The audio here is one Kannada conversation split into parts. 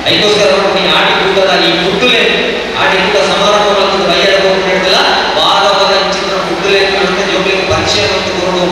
ಅದಕ್ಕೋಸ್ಕರ ಈ ಆಟಿಕೂಟದ ಈ ಮುಟ್ಟುಲೆ ಆಟಿಕೂಟ ಸಮಾರಂಭಗಳನ್ನು ಬಯ್ಯದ ಹೋಗ್ತಿಲ್ಲ ಭಾಗವತ ಚಿತ್ರ ಮುಟ್ಟುಲೆ ಜೋಗ್ಲಿಕ್ಕೆ ಪರಿಚಯ ಮತ್ತು ಕೊಡು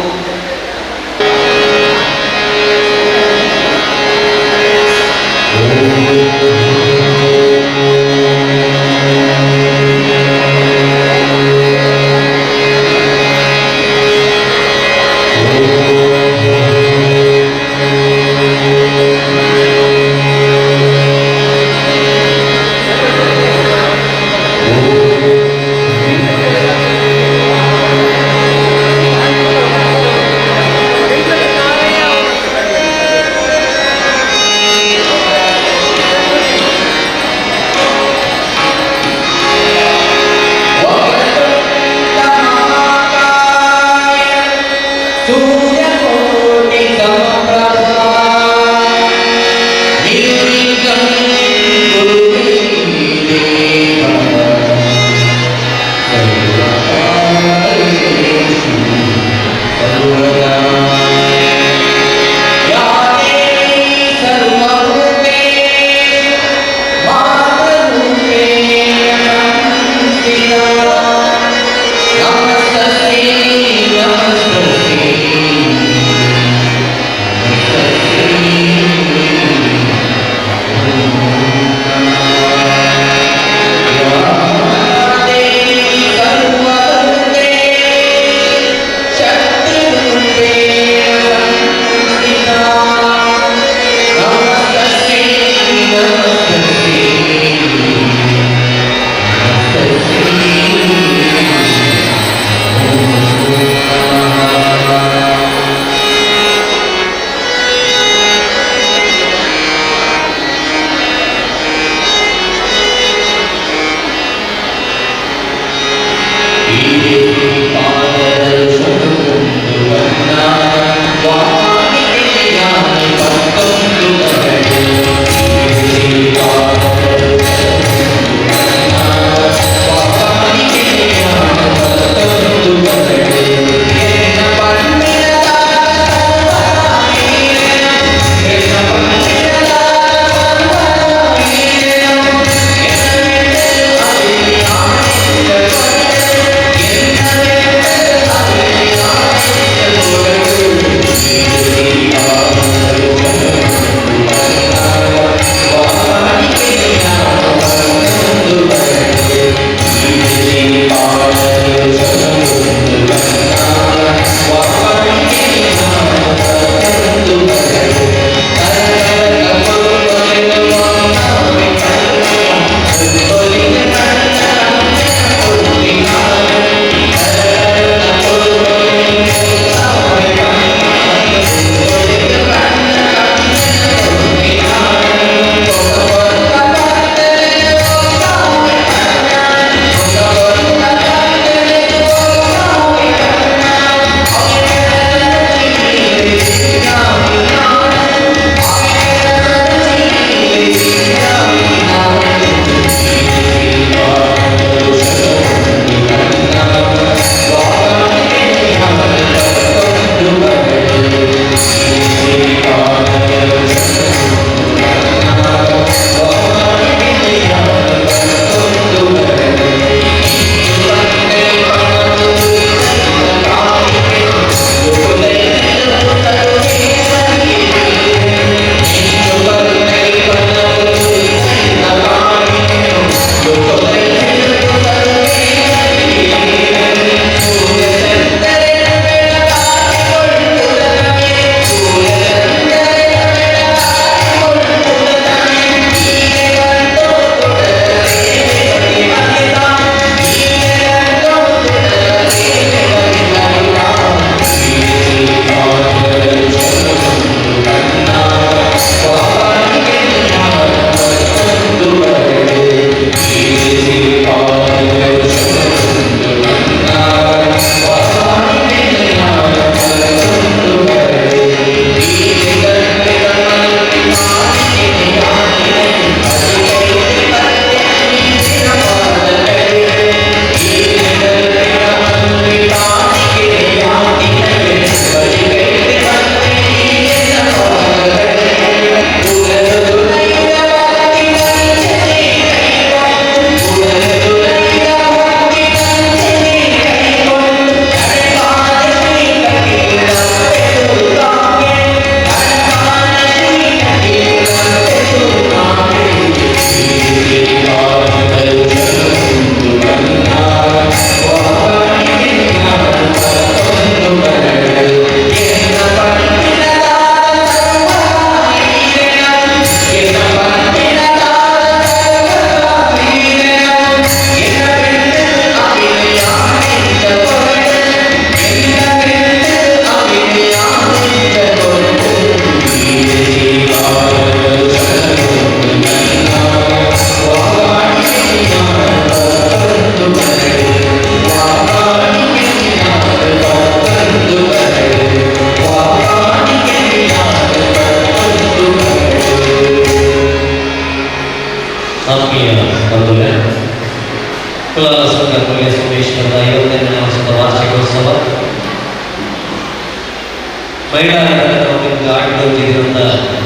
ಮಹಿಳಾ ಘಟಕದ ಆಟೋಜಿರುವಂಥ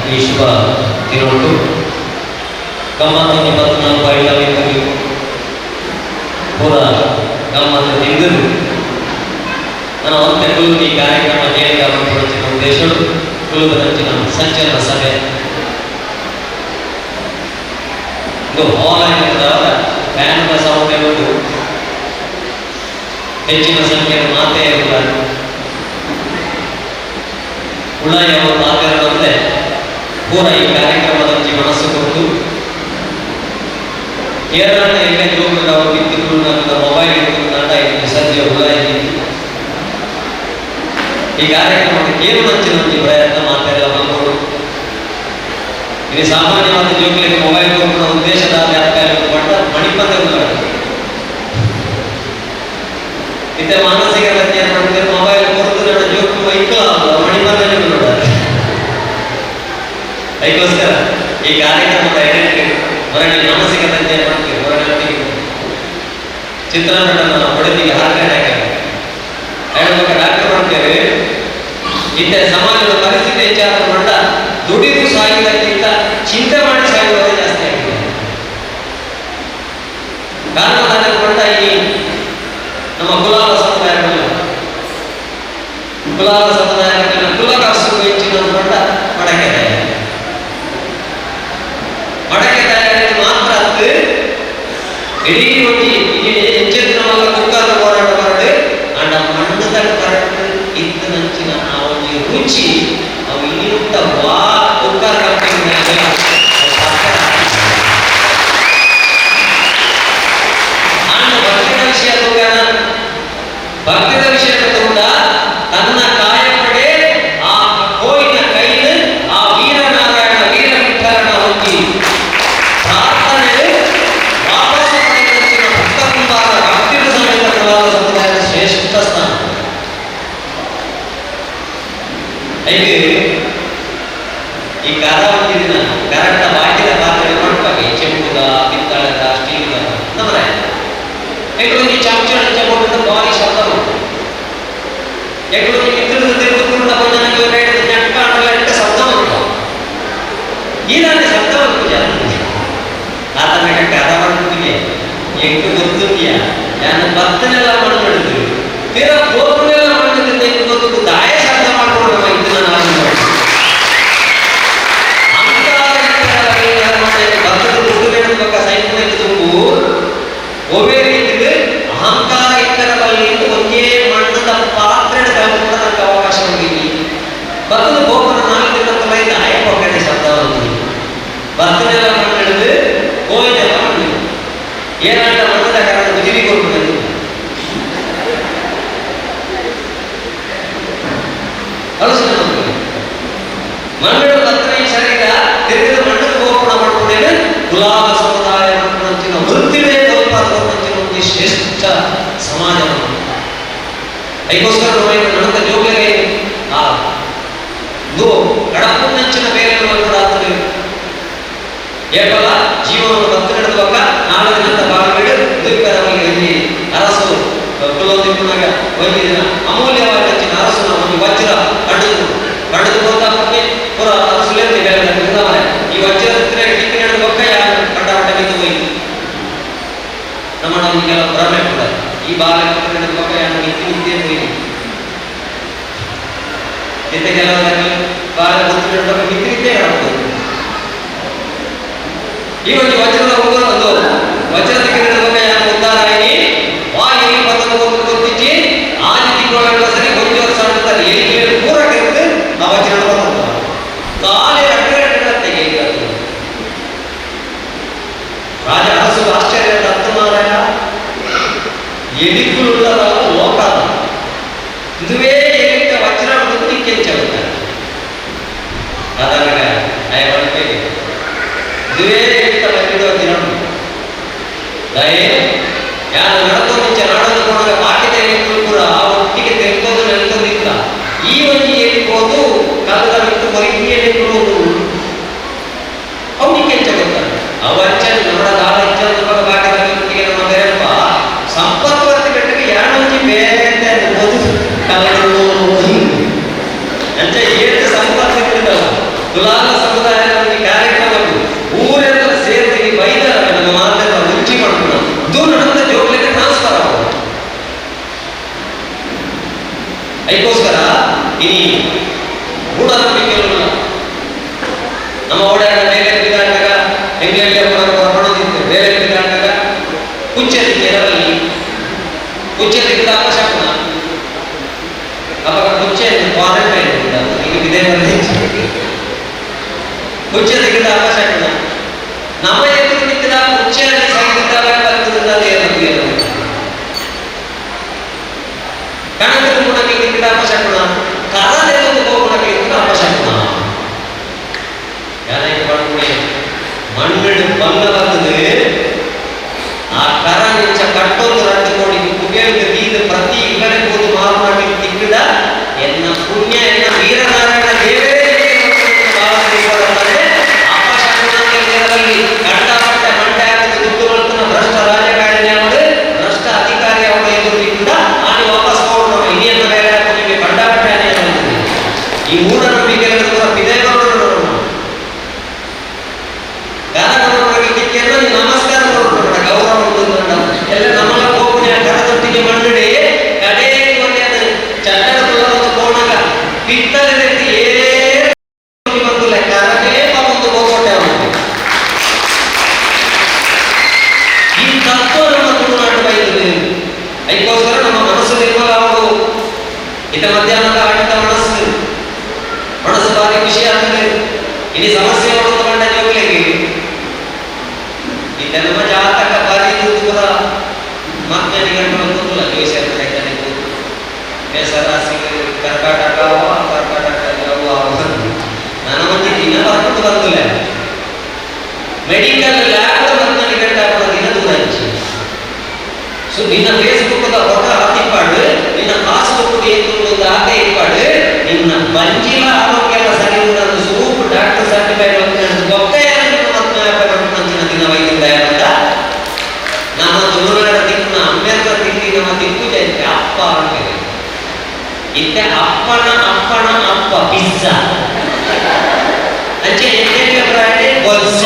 ಈ ಶುಭ ದಿನಗಳು ಗಮ್ಮತ್ತು 24 ಐಟಮಿಗೆ ಪೂರ ಗಮ್ಮತ್ತು ತಿಂದರು ನಾನು ಒಂದು ಈ ಕಾರ್ಯಕ್ರಮ ಹೇಗೆ ಅಭಿವೃದ್ಧಿ ಉದ್ದೇಶಗಳು ಕುಲುಬದಂಚಿನ ಸಂಚಲನ ಸಭೆ ಇದು ಹಾಲ್ ಆಗಿದ್ದವರ ಫ್ಯಾನ್ ಸೌಂಡ್ ಎಂಬುದು ಹೆಚ್ಚಿನ ಸಂಖ್ಯೆಯ ಮಾತೇ ಇರಲ್ಲ ಉಳ್ಳಾಯ ಮಾತಾಡೋದಂತೆ ಪೂರ ಈ ಕಾರ್ಯಕ್ರಮದ ಮನಸ್ಸು ಕೊಟ್ಟು ಕೇರಳ ಎಲ್ಲ ಜೋಗದ ಅವರು ಬಿತ್ತಿಗಳು ನನ್ನ ಮೊಬೈಲ್ ಇಟ್ಟು ನಾಟ ಇಲ್ಲಿ ಸದ್ಯ ಉಳ್ಳಾಯ ಈ ಕಾರ್ಯಕ್ರಮಕ್ಕೆ ಕೇವಲ ಹಂಚಿನ ಪ್ರಯತ್ನ ಮಾತೆಲ್ಲ ಬಂದು ಇದು ಸಾಮಾನ್ಯವಾದ ಜೋಗಿಗಳಿಗೆ ಮೊಬೈಲ್ ಕೊಡುವ ಉದ್ದೇಶದ ಪಟ್ಟ ಮಣಿಪದ ಇತ್ತೆ ಮಾನಸಿಕ ರಚನೆ ಮಾಡಿದ್ರೆ ಮೊಬೈಲ್ ಕೊಡುದು ನನ್ನ ಜೋಗು ವೈಕಲ್ ಮಣಿಪದಲ್ಲಿ ನೋಡಾರೆ ಅದಕ್ಕೋಸ್ಕರ ಈ ಕಾರ್ಯಕ್ರಮದ ಹೊರಗಡೆ ಮಾನಸಿಕ ರಚನೆ ಮಾಡ್ತೀವಿ ಹೊರಗಡೆ ಚಿತ್ರನಟನ ಹೊಡೆದಿಗೆ ಹಾಕಿ ಡಾಕ್ಟರ್ ಮಾಡ್ತೇವೆ ಇಂಥ ಸಮಾಜದ ಪರಿಸ್ಥಿತಿ ಹೆಚ್ಚಾದ ಮಂಡ ದುಡಿದು ಸಾಯುವುದಕ್ಕಿಂತ ಚಿಂತೆ ಮಾಡಿ ಸಾಯುವುದೇ ಜಾಸ್ತಿ ಆಗಿದೆ. ಕಾರಣ ಮಂಡ ಈ ನಮ್ಮ ಕುಲಾಲ ಸಮುದಾಯಗಳು ಕುಲಕಾಸು ಹೆಚ್ಚಿನ ಮಂಡ ಮಡಕೆ ಮಾತ್ರ ಅದು ಇಡೀ ಒಟ್ಟಿ ಹೆಚ್ಚಿನ ಕುಕ್ಕರ್ ಹೋರಾಟ ಮಾಡಿ ಅಂಡ ಮಣ್ಣದ ಕರೆಕ್ಟ್ ಇದ್ದ ನಂಚಿನ ಆ ಒಂದು ರುಚಿ ಅವು ಇಲ್ಲಿಂದ ವಾ ಕುಕ್ಕರ್ ಕಂಪನಿ ಭಕ್ತಿದ ವಿಷಯ ತಗೊಂಡ ತನ್ನ ಕಾಯಪಡೆ ಆ ಕೋಯಿನ ಕೈನ ಆ ವೀರನಾರಾಯಣ ವೀರ ವಿಠಲನ ಹೋಗಿ ಪ್ರಾರ್ಥನೆ ವಾಪಸ್ ಪಡೆದ ಭಕ್ತಕುಂಬಾರ ಭಕ್ತಿದ ಸಮೇತ ಕುಲಾಲ ಸಮುದಾಯದ ಶ್ರೇಷ್ಠ ಸ್ಥಾನ. ಈ ಕಾಲಾವಧಿ ದಿನ ಕರೆಕ್ಟ ಬಾಕಿದ ಪಾತ್ರೆ ಮಾಡ್ಬೇಕು ಚೆಂಬುದ ಪಿತ್ತಳದ ಸ್ಟೀಲ್ದ ನಮ್ಮನೆ ಎಕ್ಕಡೊಂದು ಚಾಮಚ ಕೊಟ್ಟು ಭಾರಿ ಶಬ್ದ ಉಂಟು ಎಕ್ಕಡೊಂದು ಮಿತ್ರದ ತಿರುಗುತ್ತಿರುವಂತ ಭೋಜನಕ್ಕೆ ಹೇಳಿದ ನೆಟ್ಟ ಅಂಟ ಶಬ್ದ ಉಂಟು ಈನಾನೆ ಶಬ್ದ ಉಂಟು ಆತನ ಕഥ ಮಾಡ್ತಿಗೆ ಎಂಟು ಗೊತ್ತಿದೆಯಾ ನಾನು ಭಕ್ತನೆಲ್ಲ ಮಾಡ್ಬಿಡ್ತೀವಿ ತೀರ ಗೋಪನೆಲ್ಲ ಮಾಡಿದ್ರಿಂದ ಎಂಟು ಗೊತ್ತು ದಾಯ ಶಬ್ದ ಮಾಡ್ಕೊಂಡು ಇದನ್ನ ನಾನು ಭಕ್ತದ ದುಡ್ಡು ಸೈನ್ಯ ತುಂಬು ಒಬ್ಬೇ ರೀತಿಗೆ ಅಹಂಕಾರ ಇತರ ಬಲ್ಲಿ ಒಂದೇ ಮಣ್ಣದ ಪಾತ್ರೆ ಕೂಡ ನನಗೆ ಅವಕಾಶ ಹೋಗಿದ್ವಿ ಭಕ್ತದ ಗೋಪನ ನಾಲ್ಕು ದಿನ ದಾಯ ಪಕ್ಕಡೆ ಶಬ್ದ ಹೋಗಿ ಭಕ್ತನೆಲ್ಲ ಮಾಡಿದ್ದು ಗೋವಿನೆಲ್ಲ ಮಾಡಿದ್ವಿ ಏನಾಟ ಮಣ್ಣದ ಕಾರಣ ಬಿಜಿಲಿ ಕೊಡ್ಬಿಟ್ಟು ಅಳಿಸಿದ ಮಣ್ಣು ಭಕ್ತರ ಈ ಶರೀರ ತಿರುಗಿದ ಮಣ್ಣದ ಗೋಪನ ಮಾಡ್ಕೊಂಡೇನೆ ಗುಲಾಬ ಸಮುದಾಯ ಮಂಚಿನ ವೃತ್ತಿನೇ ತಲುಪಾದಂಚಿನ ಒಂದು ಶ್ರೇಷ್ಠ ಸಮಾಜ. ಅದಕ್ಕೋಸ್ಕರ ನನ್ನ ಜೋಗಿಗೆ ಆ ಕಡಪುನಂಚಿನ ಬೇರೆ ಕೂಡ ಆಗ್ತದೆ ಏಕಲ್ಲ ಜೀವನವನ್ನು ಭಕ್ತಿ ನಡೆದುವಾಗ ನಾಳೆ ದಿನದ ಬಾಳಬೇಡ ಇಲ್ಲಿ ಅರಸು ಕುಲೋದಿನಾಗ ಒಂದು ದಿನ ಅಮೂಲ್ಯವಾಗಿ ಹಚ್ಚಿನ ಅರಸನ ಒಂದು ವಜ್ರ ಪಡೆದು ಹೋದಾಗೆ ಪುರ ಅರಸುಲೇಂದ್ರ ಹೇಳಿದ ಈ ವಜ್ರ ಟಿಕ್ಕಿ ನಡೆದುವಾಗ ಯಾರು ಕಂಡಾಟ ಬಿದ್ದು ಹೋಯ್ತು ನಮ್ಮ ನಮಗೆಲ್ಲ ಭ್ರಮೆ ಕೂಡ ಈ ಬಾಲ ನಡೆದುವಾಗ ಯಾರು ನಿಂತೆ ಹೋಯ್ತು ಜೊತೆಗೆಲ್ಲ ಬಾಲ ಗೊತ್ತು ನಡೆದಾಗ ನಿಂತಿದ್ದೇ ಹೇಳ್ಬೋದು. ಈ ಒಂದು ವಜ್ರದ ಒಂದು ವಜ್ರದ ಕಿರಣದ ಯಾರು ಉದ್ಧಾರ ಆಗಿ ವಾಯು ಪದದ ಗೊತ್ತಿಚ್ಚಿ ಆದಿತ್ಯಗಳ ಸರಿ ಒಂದು ವರ್ಷ ಮಾಡ್ತಾರೆ ಎಲ್ಲಿ ಪೂರಕ್ಕೆ ಆ ವಜ್ರ ಕಾಲೇ ಅಡ್ಡ ತೆಗೆಯುವುದು ರಾಜ ಅರಸು ಆಶ್ಚರ್ಯದ ಅರ್ಥಮಾರಾಯ ಎಲಿಗುಳುಳ್ಳದ ಲೋಕ ಇದುವೇ ಎಲಿಕ ವಜ್ರ ಬುದ್ಧಿ ಕೆಂಚುತ್ತಾರೆ ಅದಾಗ ಇದುವೇ ಎಲಿಕ ವಜ್ರದ ದಿನ ದಯೆ ಯಾರು ನಡೆದು ಮುಂಚೆ ನಾಡೋದು ಕೊಡುವ ಪಾಠಿತ ಎಲಿಗಳು ಕೂಡ ಆ ಒಟ್ಟಿಗೆ ತೆಗೆದು ನೆಲೆತಂದಿಲ್ಲ ಈ ಒಂದು ಎಲಿಬೋದು ಕಲ್ಲದ ಬಿಟ್ಟು ಹೊರಗೆ ಎಲಿಗಳು ಅವನಿಗೆ ಕೆಂಚುತ್ತಾರೆ ಅವಚ್ಚ ನಮ್ಮ ದಾಳ ಇಚ್ಛೆ ಭಾಗದ ಒಟ್ಟಿಗೆ ನಮ್ಮ ಬೇರೆಪ್ಪ ಸಂಪತ್ವರ್ತಿ ಬೆಟ್ಟಕ್ಕೆ ಯಾರು ಬೇರೆ ಓದು ಕಲ್ಲದು ಅಂತ ಕುಚ್ಚೆ ತೆಗೆದ ಅಪಶಕುನ. ಅವಾಗ ಕುಚ್ಚೆ ಕ್ವಾರಂಟೈನ್ ಈಗ ವಿದೇಶದಲ್ಲಿ ಕುಚ್ಚೆ ತೆಗೆದ ಅಪಶಕುನ. ನಮ್ಮ ಎದುರು ನಿಂತಿದ ಕುಚ್ಚೆಯಲ್ಲಿ ಸಾಗಿದ್ದಾಗತ್ತದೆ ಏನು ಕಣದಲ್ಲಿ ಗುಣಕ್ಕೆ ನಿಂತಿದ ಅಪಶಕುನ. ಕರದಲ್ಲಿ ಗುಣಕ್ಕೆ ನಿಂತಿದ ಅಪಶಕುನ. ಯಾರೈತೆ ಮಾಡ್ಕೊಳ್ಳಿ ಮಣ್ಣಿಡು ಬಂಗ ಬರ್ತದೆ. ಆ ಕರ ನಿಂಚ ಕಟ್ಟೊಂದು ರದ್ದು ನೋಡಿ ಕುಬೇಳಿಗೆ ಬೀದ ಪ್ರತಿ ಇಲ್ಲಡೆ ಕೂತು ಮಾರುನಾಟಿಗೆ ತಿಕ್ಕಿದ ಎನ್ನ ಪುಣ್ಯ ಎನ್ನ ವೀರನಾರಾಯಣ ದೇವರೇ ಅಪಶಕುನದಲ್ಲಿ ಕಂಡಪಟ್ಟ ಮಂಡೆ ಹಾಕಿದ ದುಡ್ಡು ಬರ್ತನ ಭ್ರಷ್ಟ ರಾಜಕಾರಣಿ ಅವಳು ಭ್ರಷ್ಟ ಅಧಿಕಾರಿ ಅವಳ ಎದುರು ನಿಂತಿದ್ದ ಆನೆ ವಾಪಸ್ ಹೋಗೋಣ ಇನ್ನೇನು ಬೇರೆ ನಿಮಗೆ ಕಂಡಪಟ್ಟ ಆನೆ ಹೇಳ್ತೀನಿ. ಈ ಮೂಢನಂಬಿಕೆ ಕೂಡ ವಿಧೇಯಗಳು ನಮಸ್ಕಾರ ಗೌರವ ಎಲ್ಲ ನಮ್ಮಲ್ಲ ಹೋಗ್ಬಿಡಿ ಆ ಕರದೊಟ್ಟಿಗೆ ಮಣ್ಣಿಡಿ ಕಡೆ ಚಟ್ಟದ ಕೋಣಗ ಬಿತ್ತಲೆ ಬಂದಿಲ್ಲ ಕರನೇ ಒಂದು ಹೋಗೋಟೆ ಅವನಿಗೆ. ಈ ತತ್ವ ನಮ್ಮ ತುಳುನಾಡು ಬೈದಿದೆ. ಅದಕ್ಕೋಸ್ಕರ ನಮ್ಮ ಮನಸ್ಸು ನಿರ್ಮಲ ಅವರು ಇತ ಮಧ್ಯಾಹ್ನದ ಆಡಿದ ಮನಸ್ಸು ಭಾರಿ ಖುಷಿ ಆಗ್ತದೆ. ಇಡೀ ಸಮಸ್ಯೆ ತಗೊಂಡ ಜೋಗ್ಲಿಗೆ ನಮ್ಮ ಜಾತಕ ಬಾರಿದು ಕೂಡ ಮಕ್ಕಳಿಗೆ ಗೊತ್ತಿಲ್ಲ. ಜೋಯಿಸ್ಯ ಮೇಸರಾಶಿಗೆ ಕರ್ಕಾಟಕ ನನ್ನ ಮಂದಿ ದಿನ ಬರ್ಕೊಂಡು ಬಂದಿಲ್ಲ. ಮೆಡಿಕಲ್ ಲ್ಯಾಬ್ ಬಂದು ಗಂಟೆ ದಿನ ದೂರ ಹಂಚಿ ಸೊ ನಿನ್ನ ಫೇಸ್ಬುಕ್ ಫೋಟೋ ಹಾಕಿಪ್ಪಾಡು, ನಿನ್ನ ಪಾಸ್ಬುಕ್ ಒಂದು ಹಾಕಿ ಇಪ್ಪಾಡು, ನಿನ್ನ ಬಂಜಿಲ ಆರೋಗ್ಯ ಸರಿ ಸೂಪ್ ಡಾಕ್ಟರ್ ಸರ್ಟಿಫೈಡ್ ಗೊತ್ತ ದಿನ ವೈದ್ಯ ನಮ್ಮ ತುಳುನಾಡ ದಿಕ್ಕಿನ ಅಂಬೇಡ್ಕರ್ ದಿಕ್ಕಿ ನಮ್ಮ ದಿಕ್ಕು ಜಯಂತಿ ಅಪ್ಪ ಅಂತಾರೆ. ಇತ್ತೆ ಅಪ್ಪನ ಅಪ್ಪನ ಅಪ್ಪ ಪಿಜ್ಜಾ ಅಂಚೆ ಗೊಜ್ಜ.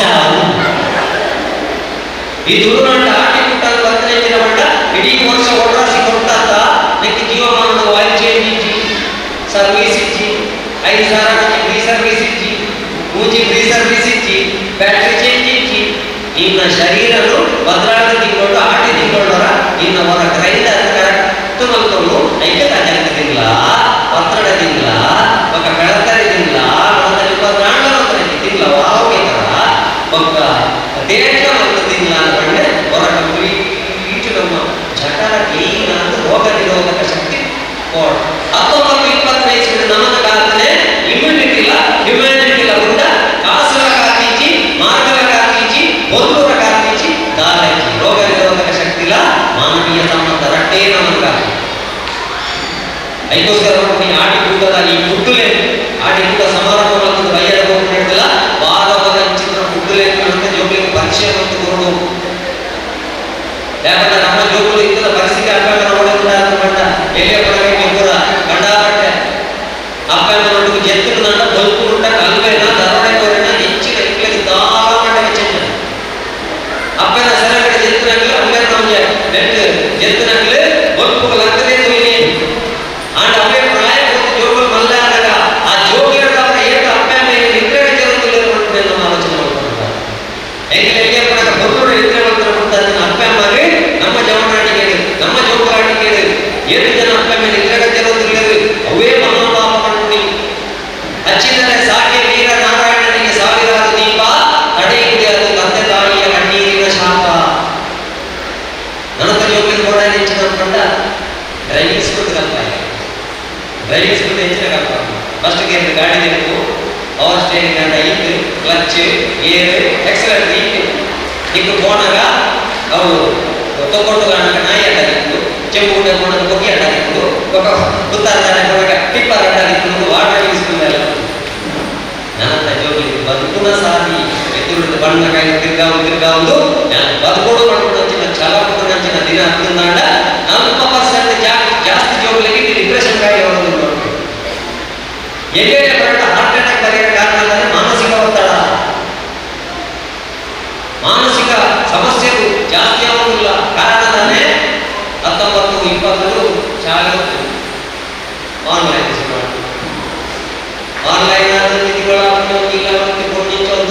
ಈ ತುಳುನಾಡ ಆಟಿ ಕುಟ್ಟಾದ ಬಂದ್ರೆ ಮಂಡ ಇಡೀ ವರ್ಷ ಒಟ್ರಾಸಿ ಕೊಟ್ಟಾತ ನೆಕ್ಕೆ ಜೀವಮಾನದ ಆಯಿಲ್ ಚೇಂಜ್ ಇಜ್ಜಿ ಸರ್ವಿಸ್ ಇಜ್ಜಿ 5 ಸಾವಿರ ಫ್ರೀ ಸರ್ವಿಸ್ ಇಜ್ಜಿ ಮೂಜಿ ಫ್ರೀ ಸರ್ವಿಸ್ ಇಜ್ಜಿ ಬ್ಯಾಟ್ರಿ ಚೇಂಜ್ ಇಜ್ಜಿ. ನಿನ್ನ ಶರೀರನು ಬದಲಾವಣೆ ತಿಂಗಳು ಆಟಿ ತಿಂಗಳವರ ನಿನ್ನ ಅವರ ಕ್ರೈದ ಕರೆಕ್ಟ್ ಮಲ್ಕೊಂಡು ಐಕ್ಯತಾಜಾಗ್ತದಿಲ್ಲ ಒತ್ತಡದಿಲ್ಲ ఒక ಬೆಳತರಿದಿಲ್ಲ ತಿಂಗಳ ವಾರೋಗ್ಯಕರ ఒక ದೇಶ ಮಲ್ತದಿಲ್ಲ ಅಂದ್ರೆ ಹೊರ ಕಂಪ್ಲೀಟ್ ನಮ್ಮ ಜಠರ ಕ್ಲೀನ್ ಆದ ರೋಗ ನಿರೋಧಕ ಶಕ್ತಿ 19-25 ನಮನ ಕಾಲದಲ್ಲಿ ಇಮ್ಯುನಿಟಿ ಇಲ್ಲ ಹ್ಯುಮ್ಯಾನಿಟಿ ಇಲ್ಲ ಉಂಟ ಕಾಸುಲ ಕಾತೀಚಿ ಮಾರ್ಗಲ ಕಾತೀಚಿ ಒಂದೂರ ಕಾತೀಚಿ ದಾಲಕಿ ರೋಗ ನಿರೋಧಕ ಶಕ್ತಿ ಇಲ್ಲ ಮಾನವೀಯ ಸಂಬಂಧ ರಟ್ಟೆ ನಮಗ. ಅದಕ್ಕೋಸ್ಕರ ನೋಡಿ ಆಟಿ ಕೂಟದ ಈ ಕುಟ್ಟುಲೆ ಆಟಿ ಕೂಟ ಸಮಾರಂಭ ಮಾಡ್ತದೆ ಬಯ್ಯದ ಹೋಗ್ತಾ ಇರ್ತಲ್ಲ ಬಾಲವದ ಚಿತ್ರ ಕುಟ್ಟುಲೆ ಅಂತ ಜೋಗ್ಲಿಗೆ ಪರೀಕ್ಷೆ ಮತ್ತು ಕೊಡು. ಯಾಕಂದ್ರೆ ನಮ್ಮ ಜೋಗುಲು ಇದ್ದದ ಪರಿಸ್ಥಿತಿ ಅಪ್ಪನ ನೋಡೋದಿಲ್ಲ ಅಂತ ಕಂಡ ಎಲ್ಲಿಯ ಪಡಗಕ್ಕೆ ಕೂಡ ಕಂಡಾಪಟ್ಟೆ ಅಪ್ಪನ ನೋಡಿದ ಜೆತ್ತಿನ ನಂಡ ಬಲ್ಪು ಉಂಟ ಕಲ್ವೇನ ದರೋಡೆ ಕೋರೆನ ಹೆಚ್ಚಿನ ಇಕ್ಕಲಿಗೆ ದಾಳ ಮಾಡಕ್ಕೆ ಚೆನ್ನ ಅಪ್ಪನ ಸರಗಡೆ ಜೆತ್ತಿನಾಗಲಿ ಅಮ್ಮೆ ನಮಗೆ ನೆಟ್ಟು ಜೆತ್ತಿನಾಗಲಿ ಬಲ್ಪುಗಳು ಆಗ್ತದೆ ಇಲ್ಲಿ ಆಂಡ ಅವೇ ಪ್ರಾಯ ಜೋಗುಲು ಮಲ್ಲ ಆದಾಗ ಆ ಜೋಗಿರದ ಅವರ ಏಕ ಅಪ್ಪೆ ಮೇಲೆ ನಿದ್ರೆ ಜರುತ್ತಿಲ್ಲ ನಮ್ಮ ಆಲೋಚನೆ ಮಾಡ್ತಾರೆ. ಹೆಂಗೆ ಎಲ್ಲಿಯ ಪಡಗ ಬಲ್ಪುರು ನಿದ್ರೆ ಮಾಡ್ತಾರೆ ಅಪ್ಪೆ ಮಾಡಿ ನಮ್ಮ ಜವನಾಟಿಗೆ ನಮ್ಮ ಜೋಗುಲಾಟಿಗೆ 7 ಜನ ಅಪ್ಪೆ ಮೇಲೆ ನಿದ್ರೆ ಜರುತ್ತಿಲ್ಲ ಅವೇ ಮಹಾಪಾಪ ಕಂಡು ಹಚ್ಚಿದರೆ ಸಾಕೆ ವೀರ ನಾರಾಯಣನಿಗೆ ಸಾವಿರಾರು ದೀಪ ತಡೆಯುವುದೇ ಅದು ತಂದೆ ತಾಯಿಯ ಕಣ್ಣೀರಿನ ಶಾಪ. ನನ್ನ ಜೋಗಿನ ಕೂಡ ಹೆಚ್ಚಿನ ಕಂಡ ಡ್ರೈವಿಂಗ್ ಸ್ಕೂಲ್ ಕಲ್ಪ ಡ್ರೈವಿಂಗ್ ಸ್ಕೂಲ್ ಹೆಚ್ಚಿನ ಕಲ್ಪ ಫಸ್ಟ್ ಗೇರ್ ಗಾಡಿ ನಿಂತು ಪವರ್ ಸ್ಟೇರಿಂಗ್ ಅಂತ ಇತ್ತು ಕ್ಲಚ್ ಏರ್ ಎಕ್ಸಲೇಟರ್ ಇತ್ತು ಇತ್ತು ಹೋನಾಗ ಅವು ತಗೊಂಡು ಕಾಣಕ ನಾಯಿ ಅಡ್ಡಾಗಿತ್ತು ಚೆಂಬು ಊಟ ಮಾಡೋದು ಕೊಕ್ಕಿ ಅಡ್ಡಾಗಿತ್ತು ಗುತ್ತಾರ ಟಿಪ್ಪರ್ ಅಡ್ಡಾಗಿತ್ತು ವಾಟರ್ ಇಸ್ಕೊಂಡೆಲ್ಲ ನನ್ನ ಜೋಗಿ ಬದುಕುನ ಸಾಧಿ ಎದುರು ಬಣ್ಣ ಕೈ ತಿರ್ಗಾವುದು ನಾನು ಬದುಕೋಡು ಮಾಡ್ಕೊಂಡು ಛಲ ನಂಚಿನ ದಿನ ಹತ್ತುಂದಾಂಡ 40% ಜಾಸ್ತಿ ಜೋಗ್ಲಿಗೆ ಡಿಪ್ರೆಷನ್ ಕಾಯಿಲೆ ಹೊರದು ನೋಡ್ತೀವಿ. ಎಲ್ಲೆಡೆ ಬರೋಣ ಹಾರ್ಟ್ ಅಟ್ಯಾಕ್ ಬರೆಯಕ್ಕೆ ಕಾರಣ ಅಂದರೆ ಮಾನಸಿಕ ಒತ್ತಡ ಮಾನಸಿಕ ಸಮಸ್ಯೆಗಳು ಜಾಸ್ತಿ ಆಗುವುದಿಲ್ಲ. ಕಾರಣನೇ 19-20 ಶಾಲೆ ಆನ್ಲೈನ್ ಆನ್ಲೈನ್ ನಿಧಿಗಳ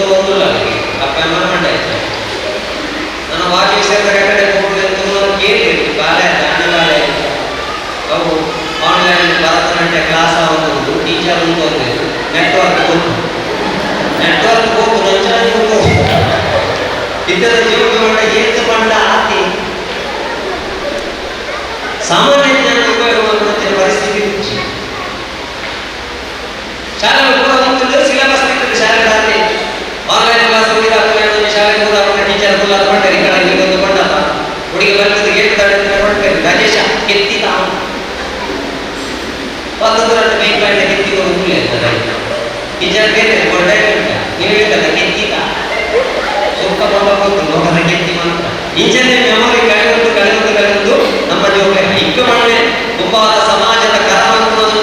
ಒಂದು ಅಪ್ಪ ಮಾಡಾಯ್ತು ನನ್ನ ವಾಕ್ಯ ಸೇರಿದ ಕಡೆ ಕೇಳಿ ಬಾಳೆ ದಾಂಡಿ ಬಾಳೆ ಟೀಚರ್ ಅಂತ ಹೋಗ್ಬೇಕು ನೆಟ್ವರ್ಕ್ ಹೋಗ್ತು ನೆಟ್ವರ್ಕ್ ಹೋಗ್ತು ನಂಚಾಗಿ ಹೋಗ್ತು ಇತರ ಜೀವನ ಮಾಡಿ ಏತು ಪಂಡ ಆತಿ ಸಾಮಾನ್ಯ ಜ್ಞಾನ ಉಪಯೋಗ ಪರಿಸ್ಥಿತಿ ಇತ್ತು ಶಾಲೆ ಕೂಡ ಒಂದು ಸಿಲೆಬಸ್ ಇತ್ತು ಶಾಲೆಗಳಲ್ಲಿ ಆನ್ಲೈನ್ ಕ್ಲಾಸ್ ಹೋಗಿದ ಶಾಲೆ ಕೂಡ ಟೀಚರ್ ಕೂಡ ತಗೊಂಡ್ರೆ ಈ ಕಡೆ ಒಂದು ಕೊಂಡಪ್ಪ ಹುಡುಗಿ ಬರ್ತದೆ ಗೇಟ್ ತಗೊಂಡ್ರೆ ರಾಜೇಶ ಕೆತ್ತಿದ ಒಂದು ಬೇಕಂತ ಕೆತ್ತಿಕೊಂಡು ಹುಡುಗಿ ಇರ್ತದೆ ಟೀಚರ್ ಬೇರೆ ಕೊಂಡ ನೀವು ಹೇಳ್ತದ ಕೆತ್ತಿದ ಸ್ವಲ್ಪ ಬಂದು ಲೋಕದ ಕೆತ್ತಿ ಮಾತ್ರ ಇಂಚನೆ ಮೆಮೊರಿ ಕಳೆದು ನಮ್ಮ ಜೋಕೆ ಇಕ್ಕ ಮಾಡಲೆ ತುಂಬಾದ ಸಮಾಜದ ಕರ್ಮವನ್ನು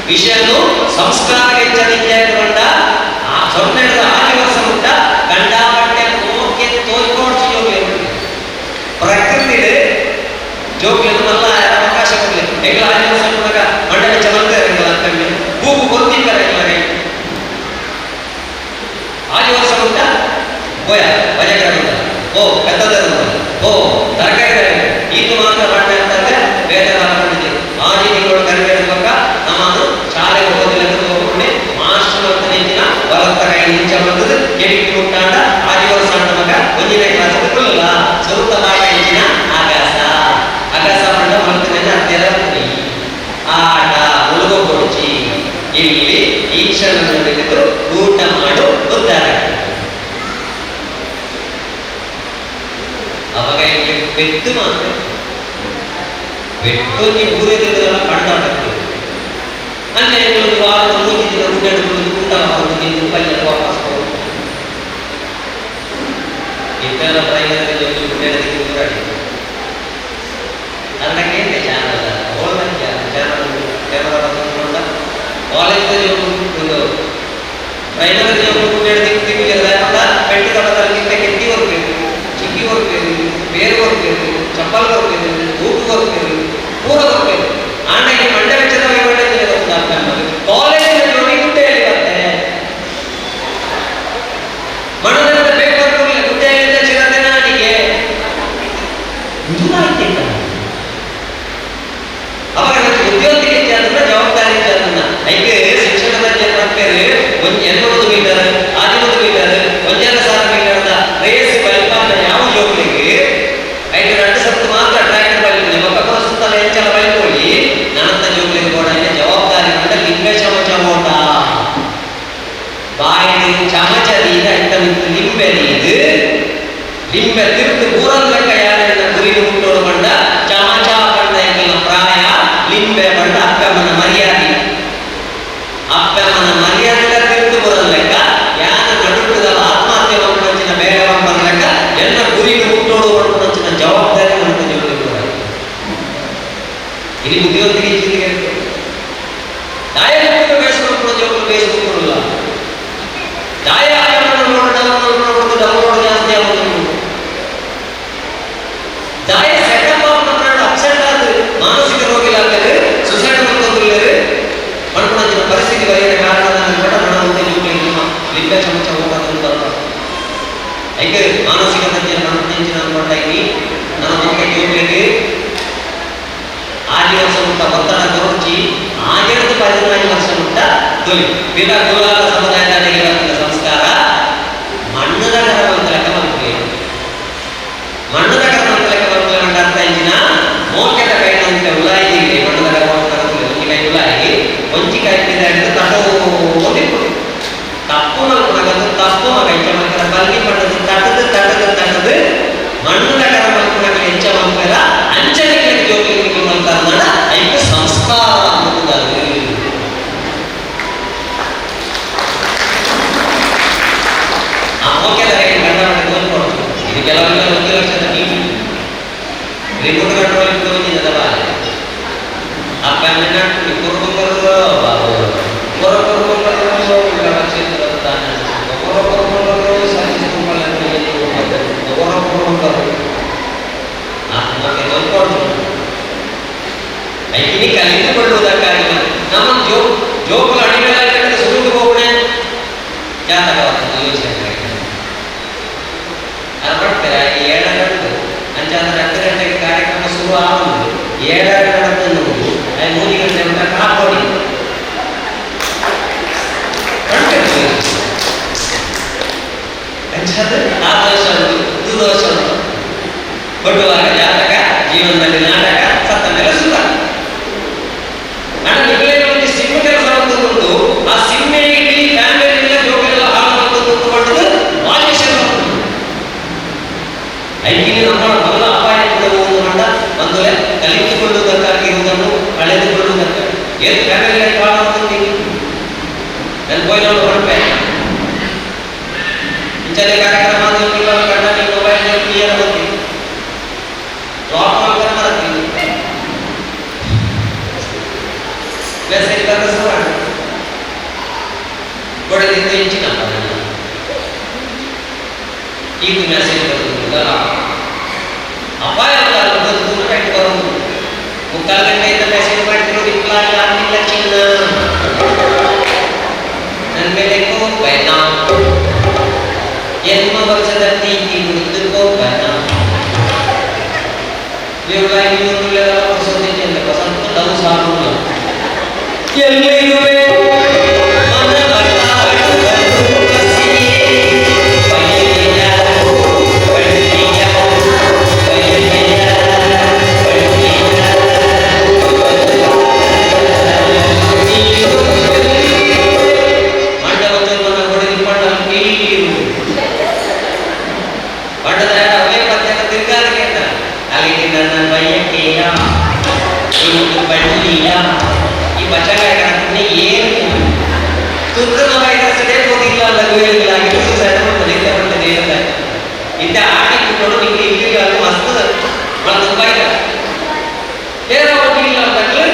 ವಿಷಯನು ಸಂಸ್ಕಾರ ಹೆಚ್ಚಿಕೊಂಡ ಆ ಸೊನ್ನೆದ ಆದಿವಾಸ ಮುಟ್ಟ ಗಂಡ ಬಟ್ಟೆ ಹೋಗಿ ತೋರ್ಕೋಡ್ಸಿ ಜೋಗಿ ಪ್ರಕೃತಿ ಜೋಗಿಯನ್ನು ಮಲ್ಲ ಅವಕಾಶ ಕೊಡಲಿ ಈಗ ಆದಿವಾಸ ಮುಟ್ಟಾಗ ಮಂಡಲ ಚಮತ್ಕಾರ ಇರಲ್ಲ ಅಂತಂದ್ರೆ ಭೂಮಿ ಗೊತ್ತಿದ್ದಾರೆ ಇಲ್ಲವೇ ಆದಿವಾಸ ಮುಟ್ಟ ಹೋಯ ಭಜಗ್ರಹ ಓ ಕತ್ತದ ಓ ತರಕಾರಿ ಇದು ಮಾತ್ರ ಬಣ್ಣ ಅಂತಂದ್ರೆ ಬೇರೆ ಹಾಕೊಂಡಿದ್ದೆ ಆದಿ ತಿಂಗಳು ಕರಿಬೇಕ ನಮ್ಮನ್ನು ಶಾಲೆಗೆ ಹೋಗೋದಿಲ್ಲ ಹೋಗ್ಕೊಂಡೆ ಮಾಸ್ಟರ್ ಅಂತ ನೆಚ್ಚಿನ ಬಲತ್ತರ ಇಂಚ ಬಂದದ್ದು ಕೆಡಿಗೆ ಮುಟ್ಟಾಂಡ ಆದಿವಾಸ ಸಣ್ಣ ಮಗ ಒಂದಿನ ಕ್ಲಾಸ್ ಕೊಡಲ್ಲ ಸ್ವಲ್ಪ ಭಾಗ ಹೆಚ್ಚಿನ ಆಗಸ ಅಗಸ ಬಂಡ ಮಲ್ತನೆ ಹತ್ತಿರ ಆಟ ಮುಳುಗು ಕೊಡ್ಚಿ ಇಲ್ಲಿ ಈ ಕ್ಷಣದಲ್ಲಿ ಊಟ ಮಾಡು ಉದ್ದಾರ ಅವಾಗ ಬೆಟ್ಟು ಮಾತ್ರ ಬೆಟ್ಟು ಊರಿದ್ರೆಲ್ಲ ಕಂಡಾಡ್ತದೆ ಅಂದ್ರೆ ಒಂದು ವಾರದ 3 ದಿನ ಊಟ ಹಿಡ್ಕೊಂಡು ಊಟ ಒಂದು ತಿಂದು ಪಲ್ಯ ವಾಪಸ್ ಹೋಗೋದು ಇತರ ಪ್ರಯೋಜನದಲ್ಲಿ ಊಟ ಹಿಡಿದು ಊರಾಡಿ ಅದಕ್ಕೆ ಚಾನಲ್ ಓಲ್ಡ್ ಚಾನಲ್ ಕ್ಯಾಮರಾ ಬಂದ ಕಾಲೇಜಲ್ಲಿ ಒಂದು ಪ್ರೈಮರಿ ಊಟ ಹಿಡಿದು ತಿಂದಿಲ್ಲ ಪೆಟ್ಟು ಕಡದಲ್ಲಿಂದ ಕೆತ್ತಿ ಹೋಗ್ಬೇಕು ಚಿಕ್ಕಿ ಹೋಗ್ಬೇಕು ಬೇರೆ ಹೋಗ್ಬೇಕು ಚಪ್ಪಲ್ ಹೋಗ್ಬೇಕು ಊಟ ಹೋಗ್ಬೇಕು ಪೂರ ಹೋಗ್ಬೇಕು ಆಂಡಗೆ ಮಂಡ ವೆಚ್ಚದ ಕಾಲೇಜಿನ ಜೋಡಿ ಗುಡ್ಡೆಯಲ್ಲಿ ಬರ್ತದೆ ಮನದ ಬೇಕು ಗುಡ್ಡೆಯಲ್ಲಿದ್ದ ಚಿರತೆ ನಾಡಿಗೆ ಅವಾಗ ಉದ್ಯೋಗ ಅದನ್ನ ಜವಾಬ್ದಾರಿ ಅದನ್ನ ಐಕೆ ಶಿಕ್ಷಣದ ಒಂದು 800 ಮೀಟರ್ 11 ಮೀಟರ್ 1,000 ಮೀಟರ್ದ ರೇಸ್ ಬೈಪಾದ ಯಾವ ಜೋಗ್ಲಿಗೆ 5 ಸತ್ತು ಮಾತ್ರ ಟ್ರ್ಯಾಕ್ಟರ್ ಬೈಲಿದೆ ಮಕ್ಕ ಸುತ್ತಲ ಹೆಚ್ಚಳ ಬೈಕೊಳ್ಳಿ ನಂತ ಜೋಗ್ಲಿಗೆ ಕೂಡ ಜವಾಬ್ದಾರಿ ಅಂತ ಲಿಂಬೆ ಚಮಚ ಓಟ ಬಾಯಿ ಚಮಚದಿಂದ ಎಂತ ಮಿತ್ತು ಲಿಂಬೆ ನೀದು ಲಿಂಬೆ ತಿರುತು ಪೂರನ್ ಲೆಕ್ಕ ಯಾರನ್ನ ಗುರಿದು ಮುಟ್ಟೋಡು ಬಂಡ ಚಮಚ ಬಂಡ ಎಂಗಿನ ಪ್ರಾಯ ಲಿಂಬೆ ಬಂಡ ಅಪ್ಪಮ್ಮನ ಮರ್ಯಾದೆ ಅಪ್ಪಮ್ಮನ ಮರ್ಯಾದೆ ತಿರುತು ಪೂರನ್ ಲೆಕ್ಕ ಯಾನ ನಡುಟುದಲ್ಲ ಆತ್ಮಹತ್ಯೆ ಮಾಡ್ಕೊಂಚಿನ ಬೇರೆ ಬಂಬರ್ ಲೆಕ್ಕ ಎಲ್ಲ ಗುರಿದು ಮುಟ್ಟೋಡು ಮಾಡ್ಕೊಂಚಿನ ಜವಾಬ್ದಾರಿ ಅಂತ ಜೋಗ್ಲಿಗೆ ಕೂಡ ಇಲ್ಲಿ ಉದ್ಯೋಗಕ್ಕೆ ಜಿಲ್ಲೆಗೆ ದಾಯ ಬೇಯಿಸ್ಕೊಂಡು ಜೋಗ್ಲು ಬೇಯಿಸ್ಕೊಳ್ಳಲ್ಲ ದಾಯ ನೋಡೋದು ಡೌನ್ಲೋಡ್ ಜಾಸ್ತಿ ಆಗೋದು ದಾಯ ಸೆಟಪ್ ಮಾಡ್ಕೊಂಡು ಅಪ್ಸೆಟ್ ಆದ್ರೆ ಮಾನಸಿಕ ರೋಗಿಲಾಗ್ತಾರೆ ಸುಸೈಡ್ ಮಾಡ್ಕೊಂಡ್ರೆ ಮಾಡ್ಕೊಂಡ ಪರಿಸ್ಥಿತಿ ಬರೆಯದ ಕಾರಣ ಕೂಡ ಮನವಂತೆ ಜೋಗ್ಲಿಗೆ ಲಿಂಬೆ ಚಮಚ ಹೋಗೋದು ಐಕೆ ಮಾನಸಿಕ ತಜ್ಞ ನೆಂಚಿನ ಅನ್ಕೊಂಡಾಗಿ ನನ್ನ ಮಕ್ಕಳ ಜೋಗ್ಲಿಗೆ ಆದಿವಾಸ ಮುಟ್ಟ ಒತ್ತಡ ತೋರ್ಚಿ 15 ವರ್ಷ ಮುಟ್ಟ ತೊಲಿ ಬಿಡ ಕುಲಾಲ ಸಮುದಾಯದಾರಿಗೆ ಬರ್ತದ ಸಂಸ್ಕಾರ ಮಣ್ಣದ ಕರವಂತಲಕ ಬಂತು ಮಣ್ಣದ ಕರವಂತಲಕ ಬಂತು ಅಂತ ಅರ್ಥ ಇಂಜಿನ ಮೋಕೆದ ಕೈನಂತೆ ಉಲಾಯಿಗೆ ಮಣ್ಣದ ಕರವಂತಲಕ ಕೈ ಉಲಾಯಿ ಒಂಚಿಕಾಯಿ ಹಿಡಿದು ತಟೋ ತಪ್ಪು ಮಲ್ಕೊಳಗದು ತಪ್ಪು ಮಗ ಇಂಚ ಮಕ್ಕಳ ಬಲ್ಗಿ ಪಟ್ಟದು ತಟದು ಮಣ್ಣದ ಕರವಂತಲಕ ಹೆಚ್ಚ ಮಕ್ಕಳ ಅಂಚನೆಗೆ ಜೋಗಿಗೆ ಮಲ್ತಾರ ಐದು ಸಂಸ್ಕಾರ ಅನ್ನೋದು ಆ ಮೋಕೆದರೆ ಕನ್ನಡ ಓದ್ಕೊಡ್ತು ಇದು ಕೆಲವೊಂದು 1 ಲಕ್ಷದ ನೀತಿ ರಿಮೋಟ್ ಕಂಟ್ರೋಲ್ ಇದ್ದವ ಅಪ್ಪ ನೆನಟು ಕುರುಬರು ಬಾಬು ಐಕಿನಿ ಕಲಿತುಕೊಳ್ಳುವುದಕ್ಕಾಗಿ ನಮ್ಮ ಜೋಗುಲ ಅಡಿಗಳ ಸುರುಟು ಹೋಗಣೆ ಜಾತಕವಾದ ಯೋಚನೆ ಅರ್ಪಡ್ತಾರೆ 7 ಗಂಟೆ ಅಂಚಾದ್ರೆ 10 ಗಂಟೆಗೆ ಕಾರ್ಯಕ್ರಮ ಶುರು ಆಗುವುದು 7 ಗಂಟೆ 3 ಗಂಟೆ ಅಂತ ಕಾಪಾಡಿ ಅದು ಆ ದೋಷ ಉಂಟು ಇದು ದೋಷ ಉಂಟು. ಕೊಡುವಾಗ ಜಾತಕ, ಜೀವನದಲ್ಲಿ ನಾಟಕ, ಸತ್ತ ಮೇಲೆ ಸುಖ. ನಾನು ಈಗಲೇ ಒಂದು ಸಿಮ್ಮೆ ಕೆಲಸ ಉಂಟು. ಆ ಸಿಮ್ಮೆ ಇಡೀ ಫ್ಯಾಮಿಲಿಯಿಂದ ಜೋಗರೆಲ್ಲ ಹಾಳು ಕೂತ್ಕೊಳ್ಳೋದು ವಾಲ್ಯೇಷನ್ ಐಕಿನಿ ನಮ್ಮ ಮೊದಲ ಅಪಾಯ ಕೊಡುವುದು ಮಂಡ ಒಂದೊಲೆ ಕಲಿತುಕೊಳ್ಳುವುದಕ್ಕಾಗಿರುವುದನ್ನು ಕಳೆದುಕೊಳ್ಳುವುದಕ್ಕಾಗಿ ಏನು ಫ್ಯಾಮಿಲಿ ಕಾಣುವುದು ನನ್ನ ಕೊಯ್ಲು ಹೊರಪೆ ಇಂಚನೆ ಕಾರ್ಯಕ್ರಮ ಕಂಡ ನೀವು ಮೊಬೈಲ್ ಕ್ಲಿಯರ್ ಹೋಗ್ತೀವಿ ಲಾಕ್ ಮಾಡ್ತಾರೆ ಮಾಡ್ತೀವಿ ಮೆಸೇಜ್ ಬರ್ತದೆ ಸರ್ ಕೊಡದಿಂದ ಇಂಚಿನ ಈಗ ಮೆಸೇಜ್ ಬರ್ತದೆ ಅಪಾಯ ದೂರ ಕಟ್ಟಿ ಬರೋದು. ಮುಕ್ಕಾಲು ಗಂಟೆಯಿಂದ ಮೆಸೇಜ್ ಮಾಡ್ತಿರೋ ರಿಪ್ಲೈ ಆಗ್ಲಿಲ್ಲ ಚಿನ್ನ ನನ್ನ ಮೇಲೆ ಕೋಪನ ಜನ್ಮ ವರ್ಷದ ಪ್ರೀತಿ ಕುರಿತು ಕೋಪನ ಇವಳ ಇವರುಗಳ ಹೊಸದಿಲ್ಲ ವಸಂತ ಲವ್ ಸಾಗುಲ್ಲ ಎಲ್ಲಿರುವೆ ಈ ಬಚ್ಚಗಾಯಕರನ್ನೇ ಏನು ತುರ್ಕನ ವೈರಸ್ ಹೋಗಿಲ್ಲ ಲಘುವಿಗಳಾಗಿ ಸೂಸೈಡ್ ಮಾಡ್ತದೆ ಇಂಥ ಆಟಿ ಕೂತ್ಕೊಂಡು ನಿಮಗೆ ಇಲ್ಲಿ ಅದು ಮಸ್ತ್ ತುಂಬ ಇಲ್ಲ ಬೇರೆ ಹೋಗಿಲ್ಲ ಅಂತಂದ್ರೆ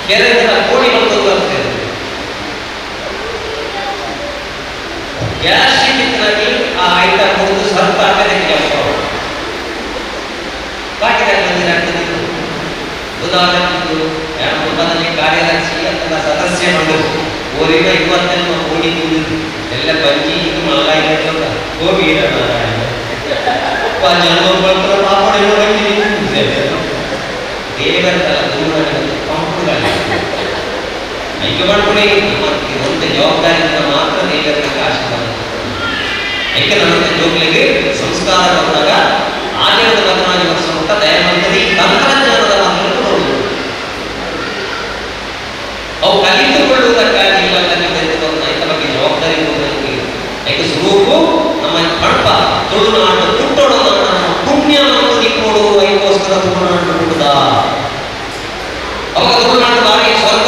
ಬೇರೆ ಕೋಡಿ ಬಂದು ಬರ್ತದೆ ಗ್ಯಾಸ್ಟ್ರಿಕ್ ಇತ್ತನಾಗಿ ಆ ಐಟಮ್ ಕೊಡುದು ಸ್ವಲ್ಪ ಆಗದಕ್ಕೆ ಬಾಕಿದಾಗ ಮಂದಿರಾಗ್ತದೆ ಉದಾಹರಣೆಗೂ ಕುಟುಂಬದಲ್ಲಿ ಕಾರ್ಯದರ್ಶಿ ಅಥವಾ ಸದಸ್ಯ ಮಂಡಳಿ ಓರಿಗ 20 ಕೋಡಿ ಎಲ್ಲ ಬಂಜಿ ಇದು ಮಲ್ಲ ಇಲ್ಲ ಗೋಬೀರ ನಾರಾಯಣ ಜನ್ಮ ಪಾಪಡ ದೇವರ ದೂರ ಪಾಪುಗಳ ಐಕ್ಯ ಮಾಡ್ಕೊಳ್ಳಿ ಒಂದು ಜವಾಬ್ದಾರಿಯಿಂದ ಮಾತ್ರ ದೇವರಿಗೆ ಆಶೀರ್ವಾದ ಐಕ್ಯ ನನ್ನ ಜೋಗ್ಲಿಗೆ ಸಂಸ್ಕಾರ ಬಂದಾಗ ಆಚರಣದ ಬದಲಾಗಿ ವರ್ಷ ಮುಟ್ಟ ದಯಮಂತದಿ ತಂತ್ರಜ್ಞಾನದ ಮಾತನ್ನು ನೋಡುವುದು ಅವು ಕಲಿತುಕೊಳ್ಳುವುದಕ್ಕಾಗಿ ಇಲ್ಲವನ್ನ ನೈತ ಬಗ್ಗೆ ಜವಾಬ್ದಾರಿ ಯಾಕೆ ಸ್ವರೂಪು ನಮ್ಮ ಕಣಪ ತುಳುನಾಡು ತುಟ್ಟೋಡು ಪುಣ್ಯ ಅನ್ನೋದಿ ಕೊಡು ಐಕೋಸ್ಕರ ತುಳುನಾಡು ಹುಡುದ ಅವಾಗ ತುಳುನಾಡು ಬಾರಿ ಸ್ವರ್ಗ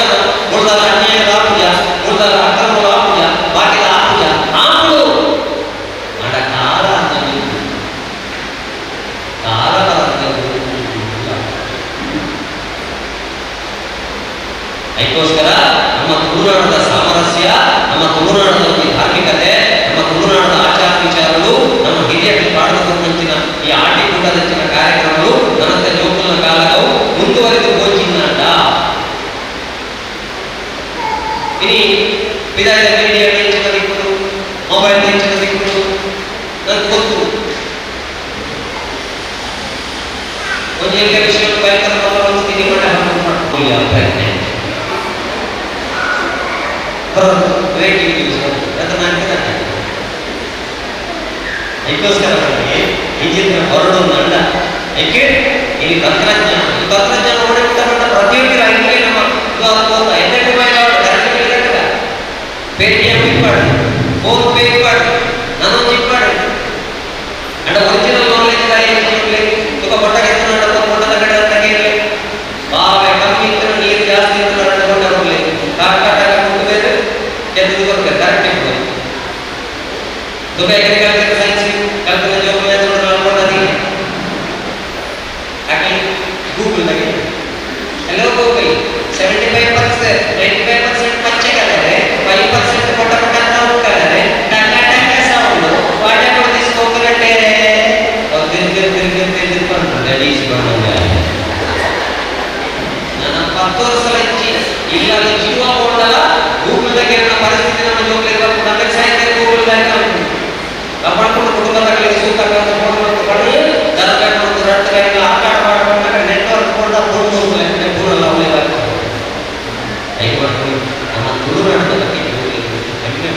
ಉಳಿದರ ಅನ್ಯಾಯದ ಪೂಜ ಉಳಿದರ ಅಕ್ರಮದ ಪೂಜ ಬಾಕಿದ ಪೂಜ ಆಪುಳು ಮಾಡ ಕಾಲ ಕಾಲದ ಅದಕ್ಕೋಸ್ಕರ ನಮ್ಮ ತುಳುನಾಡದ ಸಾಮರಸ್ಯ, ನಮ್ಮ ತುಳುನಾಡದ ಧಾರ್ಮಿಕತೆ, ನಮ್ಮ ತುಳುನಾಡದ ಆಚಾರ ವಿಚಾರಗಳು, ನಮ್ಮ ಹಿರಿಯರಿಗೆ ಪಾಡುವಂತಿನ ಈ ಆಟಿಕೂಟದಂಚಿನ ಕಾರ್ಯಕ್ರಮಗಳು ನನ್ನ ಜೋಕುಲ ಕಾಲವು ಮುಂದುವರೆದು ಹೋಗಿನಾಟ ಇನಿ ವಿದಾಯದ ಮೀಡಿಯಾ ಹೆಚ್ಚಿನ ದಿಕ್ಕುದು, ಮೊಬೈಲ್ ಹೆಚ್ಚಿನ ದಿಕ್ಕುದು ನನಗೆ ಗೊತ್ತು. ಒಂದು ಎಲ್ಲ ವಿಷಯ ಭಯಂಕರ ತಿನಿ ಮಾಡಿ ಪ್ರಯತ್ನ ಬ್ರೇಕಿಂಗ್ ನ್ಯೂಸ್ ಅದು ನಾನು ಅದಕ್ಕೋಸ್ಕರ ನನಗೆ ಇಂಜಿನ್ ಹೊರಡು ನಂಡ ಯಾಕೆ ಇಲ್ಲಿ ತಂತ್ರಜ್ಞಾನ ಓಡಿಬಿಟ್ಟ ಪ್ರತಿಯೊಬ್ಬರು ಐದು ನಮ್ಮ ಎನ್ನೆಟ್ಟು ಪೇಟಿಎಂ ಇಪ್ಪಾಡು, ಫೋನ್ ಪೇ ಇಪ್ಪಾಡು, ನಾನೊಂದು ಇಪ್ಪಾಡು ಅಂಡ ಒರಿಜಿನಲ್ ನಾಲೆಜ್ ತುಂಬ ಕೊಟ್ಟಾಗ ಕೊಟ್ಟದ ಕಡೆ ತೆಗೆಯಲಿ ಬಾವೆ ಕಮ್ಮಿ ಇತ್ತು ನೀರು ಜಾಸ್ತಿ ಇತ್ತು ಕೊಂಡ ಹೋಗ್ಲಿ ಕಾಟಾಗ ಬೇರೆ ಎದ್ದು ಬರ್ಬೇಕು ಕರೆಕ್ಟ್ ಇತ್ತು ತುಂಬ ಅಗ್ರಿಕಲ್ಚರ್ ಸೈನ್ಸ್ ಕಲ್ಪನೆ ಜೋಗ ನೋಡೋದಿಲ್ಲ ಹಾಗೆ ಗೂಗಲ್ದಾಗೆ ಎಲ್ಲೋ ಗೂಗಲ್ 75% 95% ಪಚ್ಚೆ ಕಲರೆ 5% ಕೊಟ್ಟ ನಾವು ಕಲರೆ ಟಂಗ ಟಂಗ sound what about this coconut ತಿರ್ಕೊಂಡು ರೆಡೀಸ್ ಬಂದಂಗ ನಾನು 10 ವರ್ಷ ಹೆಚ್ಚಿ ಇಲ್ಲ ಜೀವ ಕೊಡಲ್ಲ ಗೂಗಲ್ದಾಗೆ ನನ್ನ ಪರಿಸ್ಥಿತಿ ನಮ್ಮ ಜೋಗಲಿರುವ ನಮ್ಮ ಸಾಹಿತ್ಯ ಗೂಗಲ್ದಾಗೆ ಮಾಡ್ಕೊಂಡು ಕುಟುಂಬದಲ್ಲಿ ಸೂಕ್ತ ಪಡೆದು ದರಗಳನ್ನು ರಟ್ಟಗಳನ್ನು ಆಟ ಮಾಡಿಕೊಂಡಾಗ ನೆಟ್ವರ್ಕ್ ಕೂಡ ಪೂರ್ಣ ನಮ್ಮ ತುಳುನಾಡದ ಬಗ್ಗೆ ಹೆಮ್ಮೆ